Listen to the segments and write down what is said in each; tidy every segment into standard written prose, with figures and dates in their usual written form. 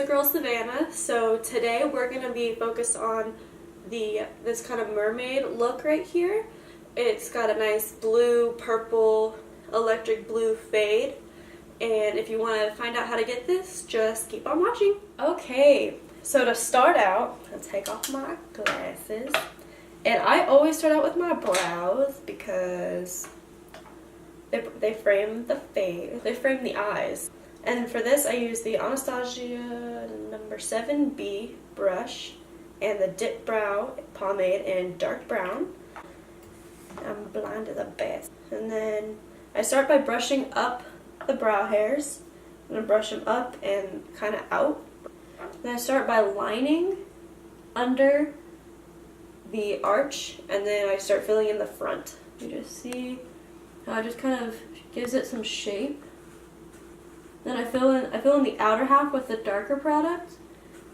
your girl Savannah. So today we're going to be focused on this kind of mermaid look right here. It's got a nice blue, purple, electric blue fade. And if you want to find out how to get this, just keep on watching. Okay, so to start out, I'll take off my glasses. And I always start out with my brows because they frame the face, they frame the eyes. And for this, I use the Anastasia number 7B brush and the Dip Brow pomade in dark brown. I'm blind to the best. And then I start by brushing up the brow hairs. I'm going to brush them up and kind of out. Then I start by lining under the arch, and then I start filling in the front. You just see how it just kind of gives it some shape. Then I fill in the outer half with the darker product,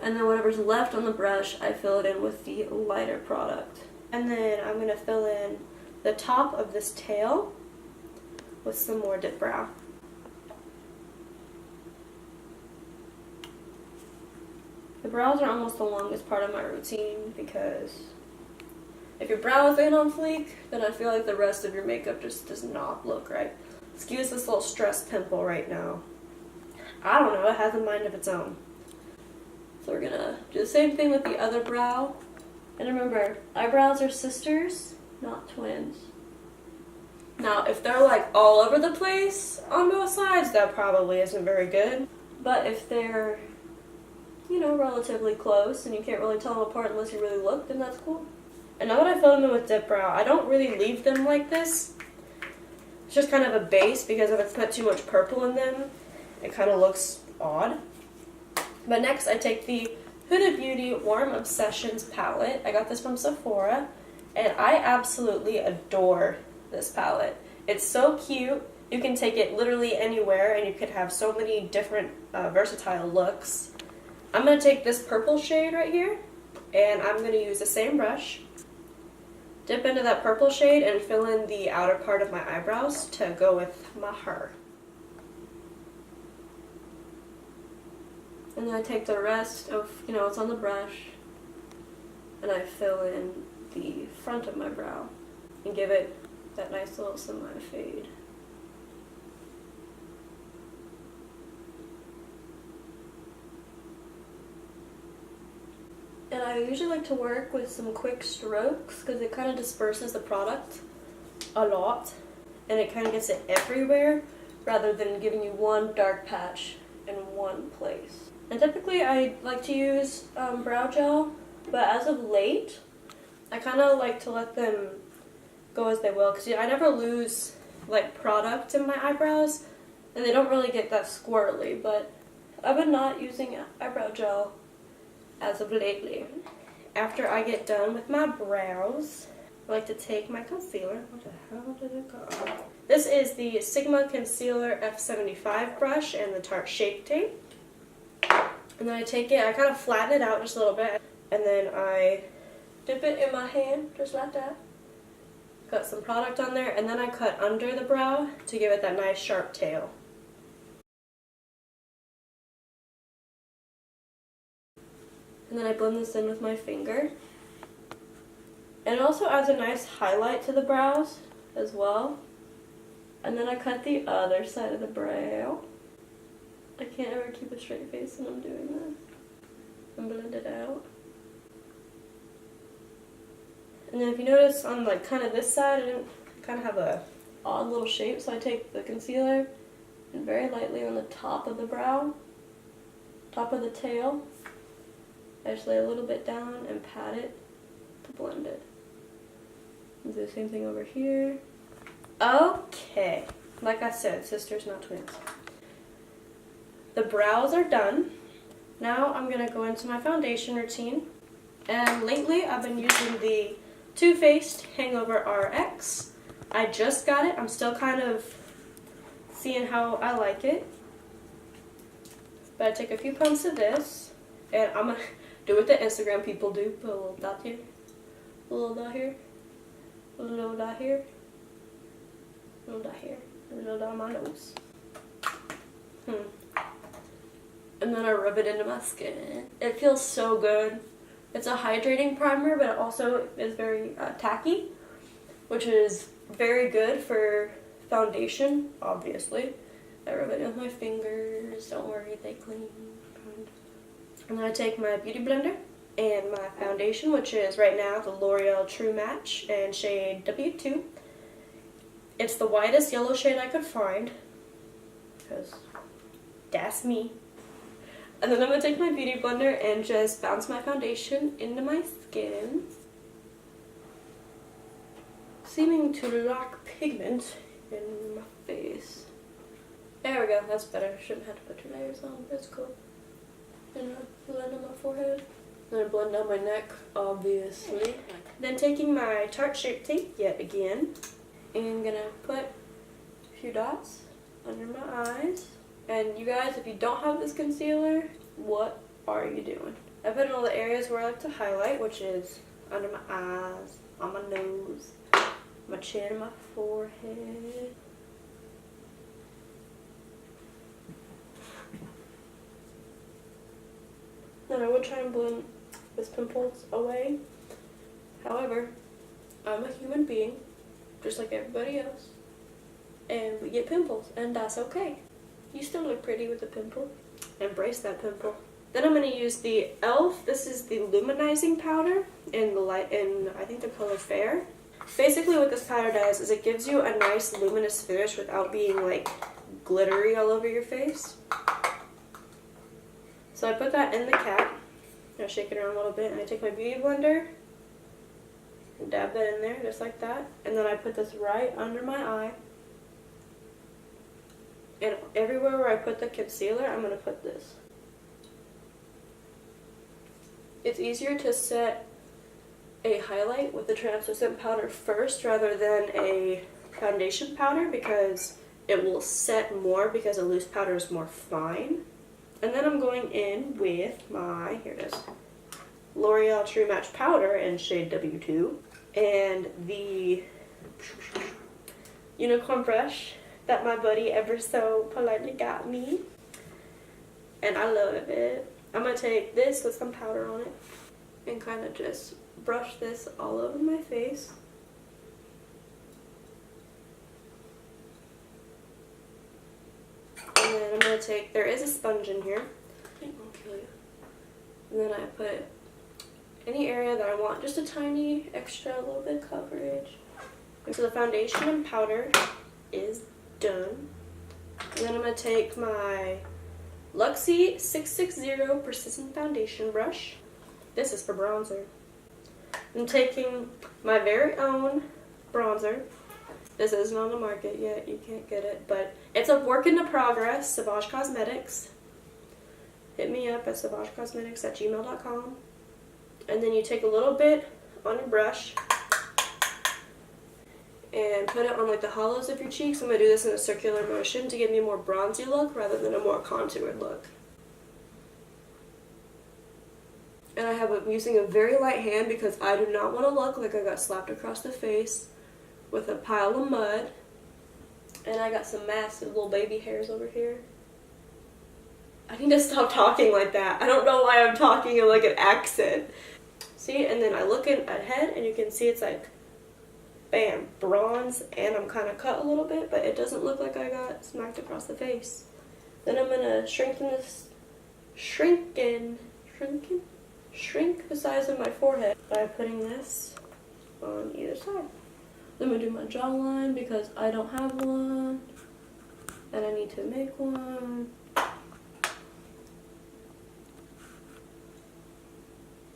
and then whatever's left on the brush, I fill it in with the lighter product. And then I'm going to fill in the top of this tail with some more Dip Brow. The brows are almost the longest part of my routine because if your brows ain't on fleek, then I feel like the rest of your makeup just does not look right. Excuse this little stress pimple right now. I don't know, it has a mind of its own. So we're gonna do the same thing with the other brow. And remember, eyebrows are sisters, not twins. Now, if they're like all over the place on both sides, that probably isn't very good. But if they're, you know, relatively close and you can't really tell them apart unless you really look, then that's cool. And now that I fill them in with Dip Brow, I don't really leave them like this. It's just kind of a base because if it's got too much purple in them, it kind of looks odd. But next I take the Huda Beauty Warm Obsessions palette. I got this from Sephora, and I absolutely adore this palette. It's so cute. You can take it literally anywhere, and you could have so many different versatile looks. I'm going to take this purple shade right here, and I'm going to use the same brush, dip into that purple shade, and fill in the outer part of my eyebrows to go with my hair. And then I take the rest of, what's on the brush, and I fill in the front of my brow and give it that nice little semi-fade. And I usually like to work with some quick strokes because it kind of disperses the product a lot, and it kind of gets it everywhere rather than giving you one dark patch in one place. And typically I like to use brow gel, but as of late I kind of like to let them go as they will because I never lose like product in my eyebrows and they don't really get that squirrely, but I've been not using eyebrow gel as of lately. After I get done with my brows, I like to take my concealer. What the hell did it go? This is the Sigma Concealer F75 brush and the Tarte Shape Tape. And then I take it, I kind of flatten it out just a little bit, and then I dip it in my hand, just like that. Got some product on there, and then I cut under the brow to give it that nice sharp tail. And then I blend this in with my finger. And it also adds a nice highlight to the brows as well. And then I cut the other side of the brow. I can't ever keep a straight face when I'm doing this. And blend it out. And then if you notice on like kind of this side, I didn't kind of have a odd little shape, so I take the concealer and very lightly on the top of the brow, top of the tail, I just lay a little bit down and pat it to blend it. And do the same thing over here. Okay, like I said, sisters, not twins. The brows are done. Now I'm going to go into my foundation routine. And lately I've been using the Too Faced Hangover RX. I just got it. I'm still kind of seeing how I like it. But I take a few pumps of this, and I'm going to do what the Instagram people do. Put a little dot here, a little dot here, a little dot here, a little dot here, a little dot on my nose. and then I rub it into my skin. It feels so good. It's a hydrating primer, but it also is very tacky, which is very good for foundation, obviously. I rub it with my fingers, don't worry, they clean. And then I take my beauty blender and my foundation, which is right now the L'Oreal True Match in shade W2. It's the whitest yellow shade I could find, because that's me. And then I'm going to take my beauty blender and just bounce my foundation into my skin, seeming to lack pigment in my face. There we go, that's better. Shouldn't have to put 2 layers on, that's cool. And I blend on my forehead. Then I blend down my neck, obviously. Then taking my Tarte Shape Tape yet again, and gonna put a few dots under my eyes. And you guys, if you don't have this concealer, what are you doing? I put in all the areas where I like to highlight, which is under my eyes, on my nose, my chin, and my forehead. Then I would try and blend this pimples away. However, I'm a human being, just like everybody else, and we get pimples, and that's okay. You still look pretty with a pimple. Embrace that pimple. Then I'm going to use the e.l.f. This is the luminizing powder in the I think the color Fair. Basically what this powder does is it gives you a nice luminous finish without being like glittery all over your face. So I put that in the cap. I shake it around a little bit, and I take my beauty blender and dab that in there just like that. And then I put this right under my eye. And everywhere where I put the concealer, I'm going to put this. It's easier to set a highlight with a translucent powder first rather than a foundation powder because it will set more because a loose powder is more fine. And then I'm going in with my, here it is, L'Oreal True Match Powder in shade W2 and the unicorn brush that my buddy ever so politely got me. And I love it. I'm going to take this with some powder on it and kind of just brush this all over my face. And then I'm going to take, there is a sponge in here. I think I'll kill you. And then I put any area that I want, just a tiny extra little bit of coverage. And so the foundation and powder is done. And then I'm going to take my Luxie 660 Precision Foundation Brush. This is for bronzer. I'm taking my very own bronzer. This isn't on the market yet, you can't get it, but it's a work in progress, Sávàj Cosmetics. Hit me up at savajcosmetics@gmail.com. And then you take a little bit on your brush and put it on like the hollows of your cheeks. I'm going to do this in a circular motion to give me a more bronzy look rather than a more contoured look. And I'm using a very light hand because I do not want to look like I got slapped across the face with a pile of mud. And I got some massive little baby hairs over here. I need to stop talking like that. I don't know why I'm talking in like an accent. See, and then I look ahead and you can see it's like, bam, bronze, and I'm kind of cut a little bit, but it doesn't look like I got smacked across the face. Then I'm going to shrink the size of my forehead by putting this on either side. Then I'm going to do my jawline because I don't have one, and I need to make one.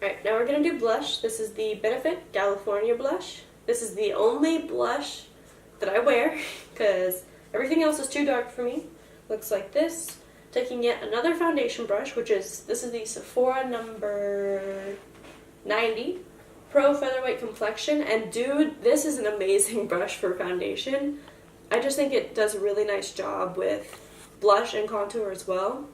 Alright, now we're going to do blush. This is the Benefit California blush. This is the only blush that I wear because everything else is too dark for me. Looks like this. Taking yet another foundation brush, this is the Sephora number 90 Pro Featherweight Complexion. And dude, this is an amazing brush for foundation. I just think it does a really nice job with blush and contour as well,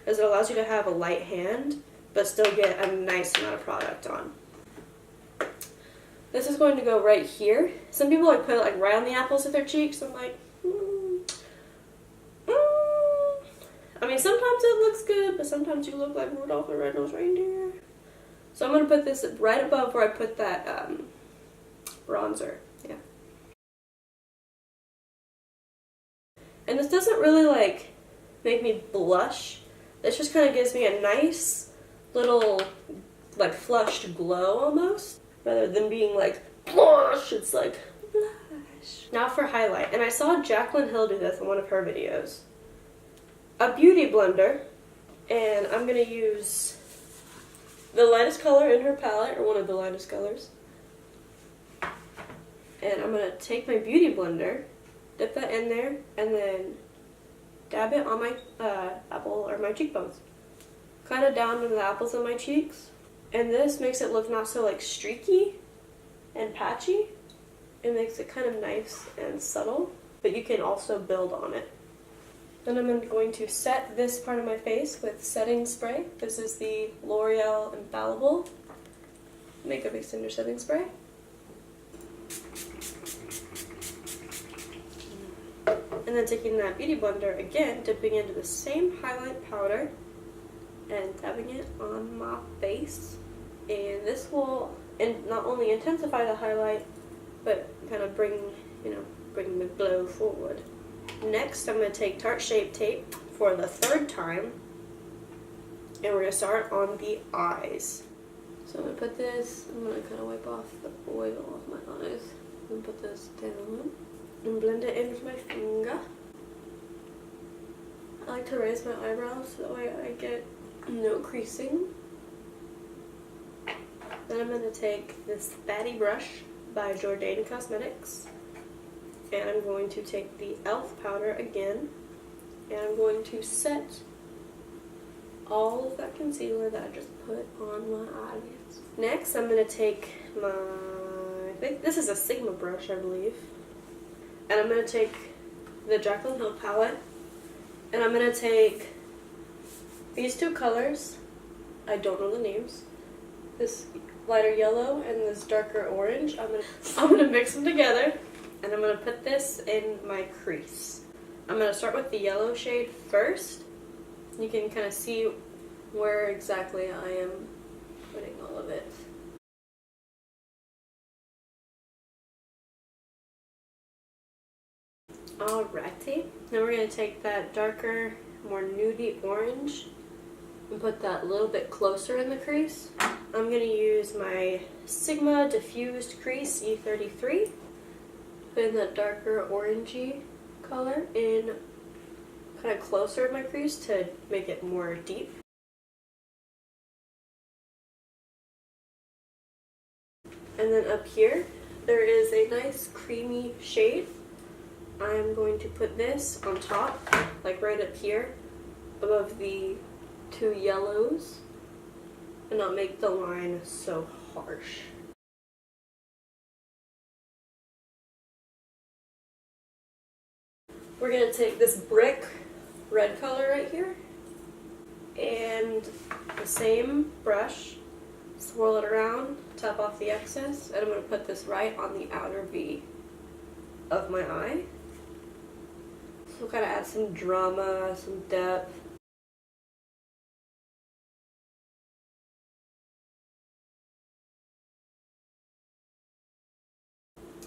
as it allows you to have a light hand but still get a nice amount of product on. This is going to go right here. Some people like put it like right on the apples of their cheeks. I'm like, I mean, sometimes it looks good, but sometimes you look like Rudolph the Red-Nosed Reindeer. So I'm going to put this right above where I put that bronzer. Yeah. And this doesn't really like make me blush. This just kind of gives me a nice little like flushed glow almost. Rather than being like blush, it's like blush. Now for highlight. And I saw Jaclyn Hill do this in one of her videos. A beauty blender. And I'm going to use the lightest color in her palette, or one of the lightest colors. And I'm going to take my beauty blender, dip that in there, and then dab it on my apple or my cheekbones. Kind of down to the apples of my cheeks. And this makes it look not so like streaky and patchy. It makes it kind of nice and subtle, but you can also build on it. Then I'm going to set this part of my face with setting spray. This is the L'Oreal Infallible Makeup Extender Setting Spray. And then taking that beauty blender again, dipping into the same highlight powder and dabbing it on my face. And this will not only intensify the highlight, but kind of bring the glow forward. Next, I'm going to take Tarte Shape Tape for the third time, and we're going to start on the eyes. So I'm going to put this, I'm going to kind of wipe off the oil off my eyes, and put this down, and blend it in with my finger. I like to raise my eyebrows so that way I get no creasing. Then I'm going to take this Fatty Brush by Jourdain Cosmetics. And I'm going to take the e.l.f. powder again, and I'm going to set all of that concealer that I just put on my eyelids. Next, I'm going to take my, I think this is a Sigma brush, I believe, and I'm going to take the Jaclyn Hill palette, and I'm going to take these two colors, I don't know the names, this lighter yellow and this darker orange. I'm going to mix them together. And I'm going to put this in my crease. I'm going to start with the yellow shade first. You can kind of see where exactly I am putting all of it. Alrighty. Now we're going to take that darker, more nudie orange and put that a little bit closer in the crease. I'm going to use my Sigma Diffused Crease E33. Put in that darker orangey color in kind of closer in my crease to make it more deep. And then up here, there is a nice creamy shade. I'm going to put this on top, like right up here, above the two yellows, and not make the line so harsh. We're going to take this brick red color right here and the same brush, swirl it around, tap off the excess, and I'm going to put this right on the outer V of my eye. So kind of add some drama, some depth.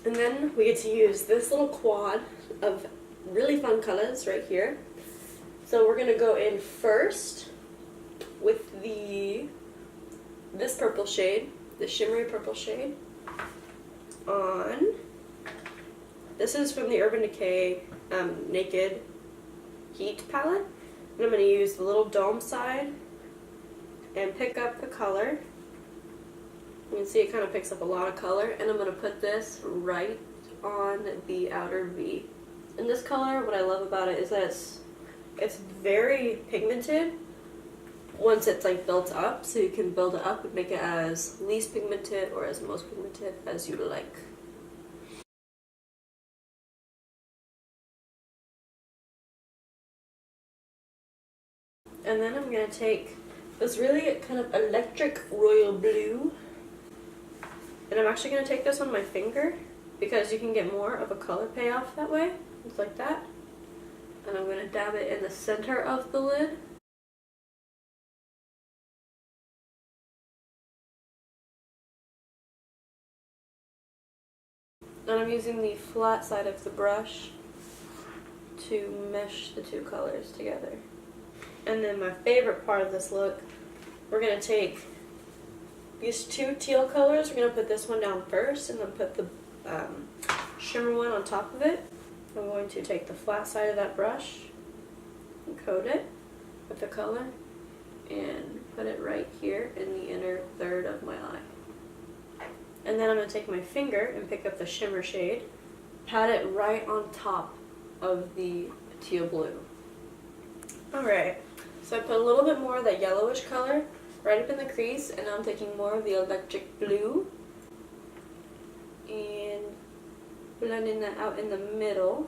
And then we get to use this little quad of really fun colors right here. So we're gonna go in first with this purple shade, the shimmery purple shade on. This is from the Urban Decay Naked Heat palette. And I'm gonna use the little dome side and pick up the color. You can see it kind of picks up a lot of color, and I'm gonna put this right on the outer V. And this color, what I love about it is that it's very pigmented once it's like built up, so you can build it up and make it as least pigmented or as most pigmented as you like. And then I'm going to take this really kind of electric royal blue, and I'm actually going to take this on my finger because you can get more of a color payoff that way. It's like that. And I'm going to dab it in the center of the lid. And I'm using the flat side of the brush to mesh the two colors together. And then my favorite part of this look, we're going to take these two teal colors, we're going to put this one down first and then put the shimmer one on top of it. I'm going to take the flat side of that brush and coat it with the color and put it right here in the inner third of my eye. And then I'm going to take my finger and pick up the shimmer shade, pat it right on top of the teal blue. Alright, so I put a little bit more of that yellowish color right up in the crease, and now I'm taking more of the electric blue and blending that out in the middle.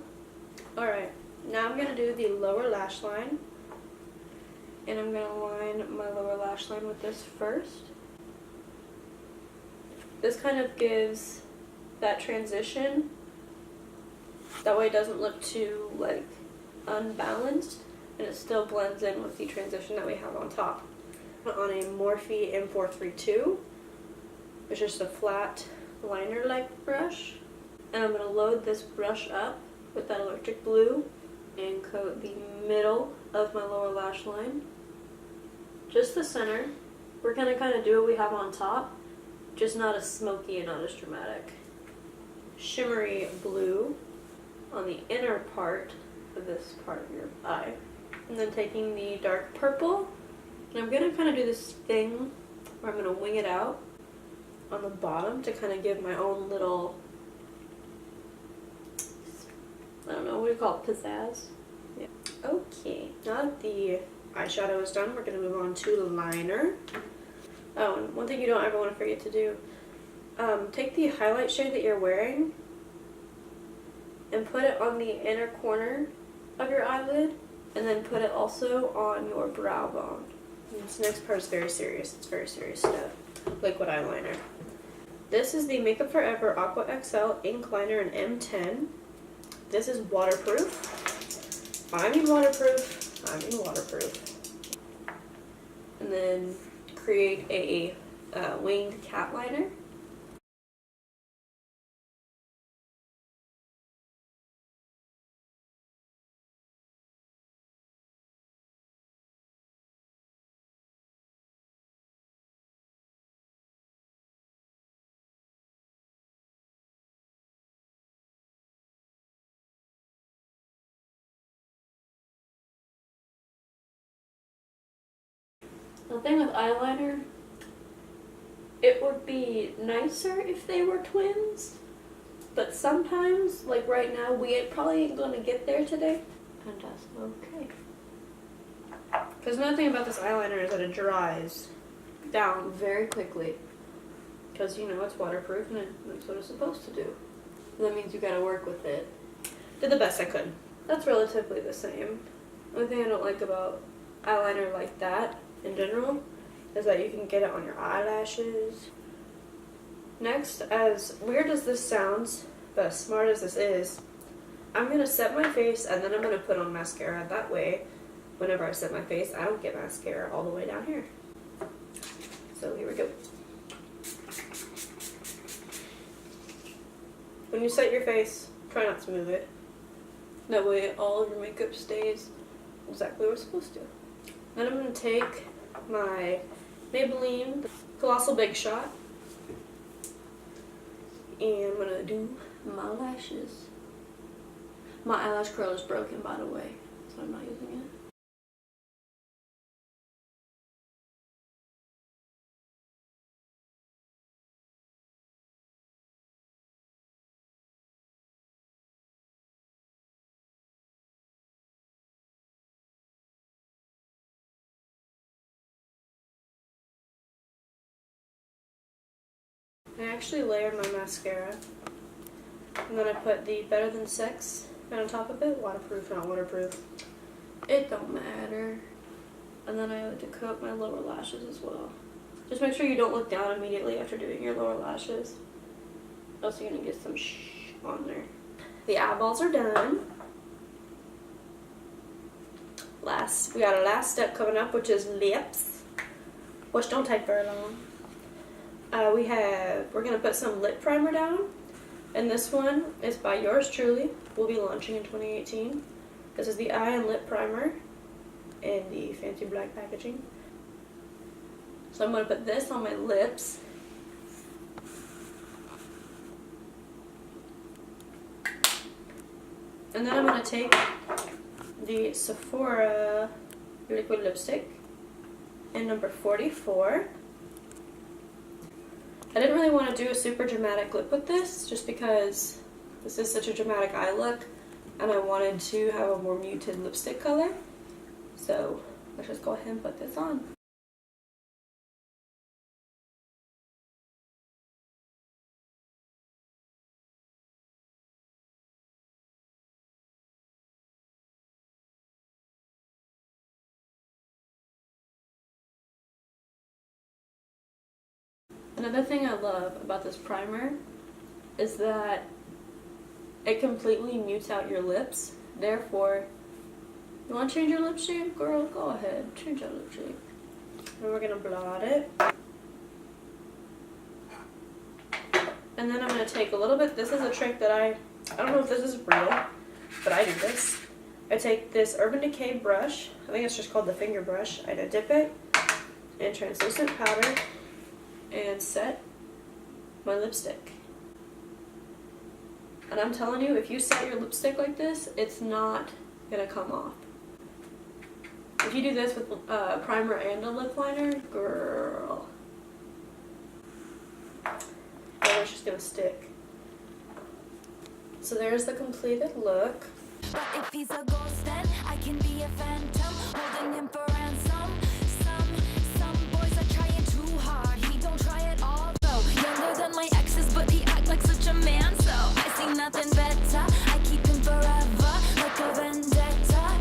Alright, now I'm going to do the lower lash line, and I'm going to line my lower lash line with this first. This kind of gives that transition, that way it doesn't look too like unbalanced, and it still blends in with the transition that we have on top. On a Morphe M432, it's just a flat liner-like brush, and I'm going to load this brush up with that electric blue and coat the middle of my lower lash line, just the center. We're going to kind of do what we have on top, just not as smoky and not as dramatic. Shimmery blue on the inner part of this part of your eye, and then taking the dark purple, and I'm going to kind of do this thing where I'm going to wing it out on the bottom to kind of give my own little, I don't know, what do you call it, pizzazz? Yeah. Okay, now that the eyeshadow is done, we're going to move on to the liner. Oh, and one thing you don't ever want to forget to do, take the highlight shade that you're wearing and put it on the inner corner of your eyelid, and then put it also on your brow bone. This next part is very serious. It's very serious stuff. Liquid eyeliner. This is the Makeup Forever Aqua XL Ink Liner in M10. This is waterproof. I mean waterproof. I mean waterproof. And then create a winged cat liner. The thing with eyeliner, it would be nicer if they were twins, but sometimes, like right now, we probably ain't gonna get there today, and that's okay. Because another thing about this eyeliner is that it dries down very quickly, because you know it's waterproof and that's what it's supposed to do. That means you gotta work with it. Did the best I could. That's relatively the same. The only thing I don't like about eyeliner like that in general is that you can get it on your eyelashes. Next, as weird as this sounds, but as smart as this is, I'm going to set my face and then I'm going to put on mascara. That way, whenever I set my face, I don't get mascara all the way down here. So here we go. When you set your face, try not to move it. That way all of your makeup stays exactly where it's supposed to. Then I'm going to take my Maybelline Colossal Big Shot, and I'm going to do my lashes. My eyelash curl is broken, by the way, so I'm not using it. I actually layered my mascara, and then I put the Better Than Sex on top of it. Waterproof, not waterproof. It don't matter. And then I like to coat my lower lashes as well. Just make sure you don't look down immediately after doing your lower lashes, else you're gonna get some on there. The eyeballs are done. We got a last step coming up, which is lips, which don't take very long. We're gonna put some lip primer down, and this one is by yours truly. We'll be launching in 2018. This is the eye and lip primer in the fancy black packaging. So I'm gonna put this on my lips. And then I'm gonna take the Sephora liquid lipstick in number 44. I didn't really want to do a super dramatic lip with this, just because this is such a dramatic eye look, and I wanted to have a more muted lipstick color. So let's just go ahead and put this on. Another thing I love about this primer is that it completely mutes out your lips. Therefore, you want to change your lip shape? Girl, go ahead. Change your lip shape. And we're going to blot it. And then I'm going to take a little bit. This is a trick that I don't know if this is real, but I do this. I take this Urban Decay brush. I think it's just called the finger brush. I dip it in translucent powder and set my lipstick. And I'm telling you, if you set your lipstick like this, it's not gonna come off. If you do this with primer and a lip liner, girl, it's just gonna stick. So there's the completed look. But if he's a ghost, then I can be a phantom, holding him for ransom. Some boys are trying too hard. He don't try at all, though. Younger than my exes, but he act like such a man. So I see nothing better. I keep him forever, like a vendetta.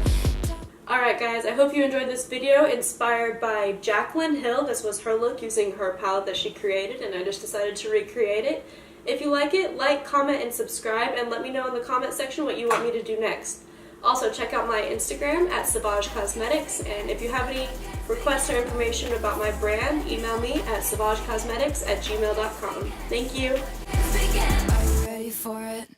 Alright guys, I hope you enjoyed this video inspired by Jaclyn Hill. This was her look using her palette that she created, and I just decided to recreate it. If you like it, like, comment, and subscribe, and let me know in the comment section what you want me to do next. Also, check out my Instagram at Sávàj Cosmetics, and if you have any requests or information about my brand, email me at savajcosmetics@gmail.com. Thank you. Are you ready for it?